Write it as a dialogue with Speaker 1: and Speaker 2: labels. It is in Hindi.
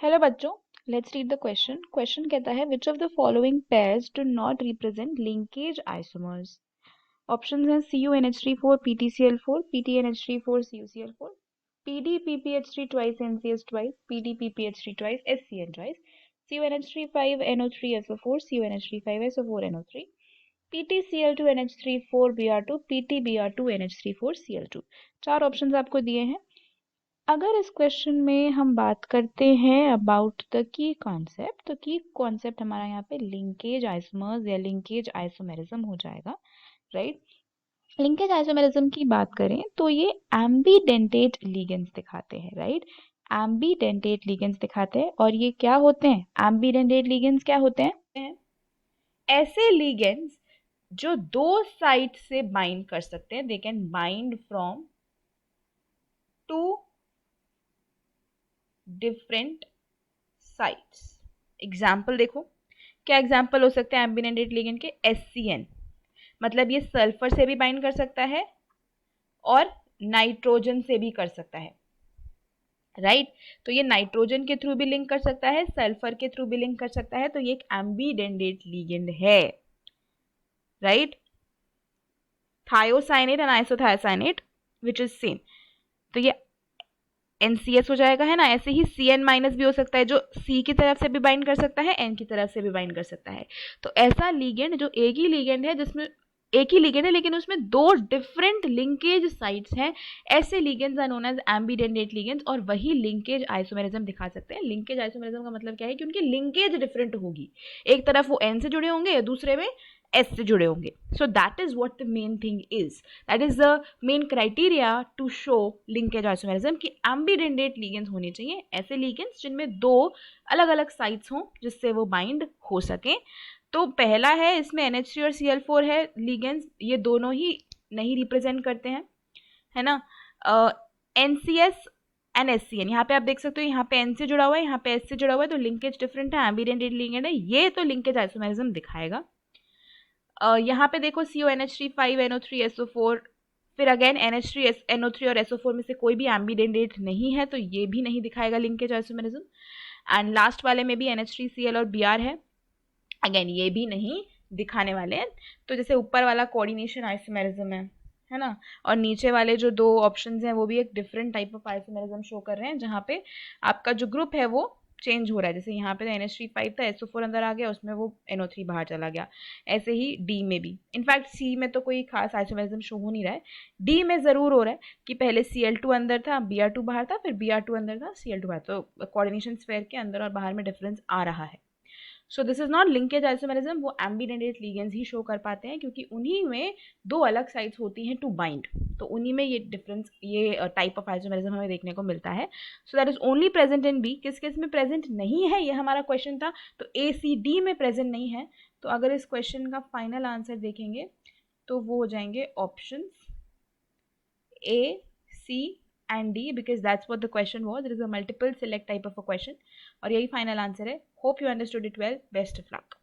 Speaker 1: हेलो बच्चों, let's read the question. Question कहता है which of the following pairs do not represent linkage isomers. Options हैं CuNH3 4 PtCl4 PtNH3 4 CuCl4 PdPPH3 twice NCS twice PdPPH3 twice SCN twice CuNH3 5 NO3SO4 CuNH3 5 SO4 NO3 PtCl2 NH3 4 Br2 PtBr2 NH3 4 Cl2। चार ऑप्शंस आपको दिए हैं। अगर इस क्वेश्चन में हम बात करते हैं अबाउट द की कॉन्सेप्ट, तो की कॉन्सेप्ट हमारा यहाँ पे लिंकेज आइसोमर्स या लिंकेज आइसोमेरिज्म हो जाएगा, राइट। लिंकेज आइसोमेरिज्म की बात करें तो ये एम्बीडेंटेट लिगेंड्स दिखाते हैं, राइट। एम्बीडेंटेट लिगेंड्स दिखाते हैं और ये क्या होते हैं? एम्बीडेंटेट लिगेंड्स क्या होते हैं? ऐसे लिगेंड्स जो दो साइट से बाइंड कर सकते हैं। They can bind from two different sites. Example देखो, क्या एग्जाम्पल हो सकता है एम्बिडेंटेट लिगेंड के? SCN, मतलब ये सल्फर से भी बाइंड कर सकता है और नाइट्रोजन से भी कर सकता है, राइट। तो ये नाइट्रोजन के थ्रू भी लिंक कर सकता है, सल्फर के थ्रू भी लिंक कर सकता है, तो ये एक एम्बिडेंटेट लिगेंड है, right. Thiocyanate and isothiocyanate which is same, तो ये NCS हो जाएगा, है ना। ऐसे ही CN- भी हो सकता है, जो C की तरफ से भी बाइंड कर सकता है, N की तरफ से भी बाइंड कर सकता है। तो ऐसा लिगेंड जो एक ही लिगेंड है, जिसमें एक ही लिगेंड है लेकिन उसमें दो डिफरेंट लिंकेज साइट्स हैं, ऐसे ligands are known as ambidentate ligands, और वही लिंकेज आइसोमेरिज्म दिखा सकते हैं। लिंकेज आइसोमेरिज्म का मतलब क्या है कि उनकी लिंकेज डिफरेंट होगी, एक तरफ वो N से जुड़े होंगे या दूसरे में S से जुड़े होंगे। So that is what the main thing is, that is the main criteria to show linkage isomerism की एम्बिडेंटेट लिगेंड्स होने चाहिए, ऐसे लिगेंड्स जिनमें दो अलग अलग साइट्स हों जिससे वो बाइंड हो सके। तो पहला है, इसमें NH3 और Cl4 है लिगेंड्स, ये दोनों ही नहीं रिप्रेजेंट करते हैं, है ना। NCS एंड SCN, यहाँ पे आप देख सकते हो, यहाँ पे N से जुड़ा हुआ है, यहाँ पे S से जुड़ा हुआ है, तो लिंकेज डिफरेंट है, एम्बिडेंटेट लिगेंड है, ये तो लिंकेज आइसोमेरिज्म दिखाएगा। यहाँ पे देखो CuNH3 5 NO3SO4, फिर अगेन NH3 NO3 और SO4 में से कोई भी एम्बिडेंटेट नहीं है, तो ये भी नहीं दिखाएगा लिंकेज आइसोमेरिज्म। एंड लास्ट वाले में भी NH3Cl और Br है, अगेन ये भी नहीं दिखाने वाले हैं। तो जैसे ऊपर वाला कोऑर्डिनेशन आइसोमेरिज्म है ना, और नीचे वाले जो दो ऑप्शंस हैं वो भी एक different type of isomerism show कर रहे हैं, जहाँ पे आपका जो ग्रुप है वो चेंज हो रहा है। जैसे यहाँ पे तो NH3 5 था, SO4 अंदर आ गया, उसमें वो NO3 बाहर चला गया। ऐसे ही D में भी, इनफैक्ट C में तो कोई खास आइसोमेरिज्म शो हो नहीं रहा है, D में जरूर हो रहा है कि पहले Cl2 अंदर था, Br2 बाहर था, फिर Br2 अंदर था, Cl2 बाहर, तो कोऑर्डिनेशन स्फीयर के अंदर और बाहर में डिफरेंस आ रहा है। So this is not linkage isomerism, वो एम्बिडेंटेट लिगेंड्स ही शो कर पाते हैं, क्योंकि उन्हीं में दो अलग साइड्स होती हैं टू बाइंड, तो उन्हीं में ये डिफरेंस, ये टाइप ऑफ आइसोमेरिज्म हमें देखने को मिलता है। So that is only present in B. किस किस में प्रेजेंट नहीं है, ये हमारा क्वेश्चन था, तो ACD में प्रेजेंट नहीं है। तो अगर इस क्वेश्चन का फाइनल आंसर देखेंगे तो वो हो जाएंगे option A, C and D, because that's what the question was. There is a multiple select type of a question, और यही फाइनल आंसर है। Hope you understood it well, best of luck.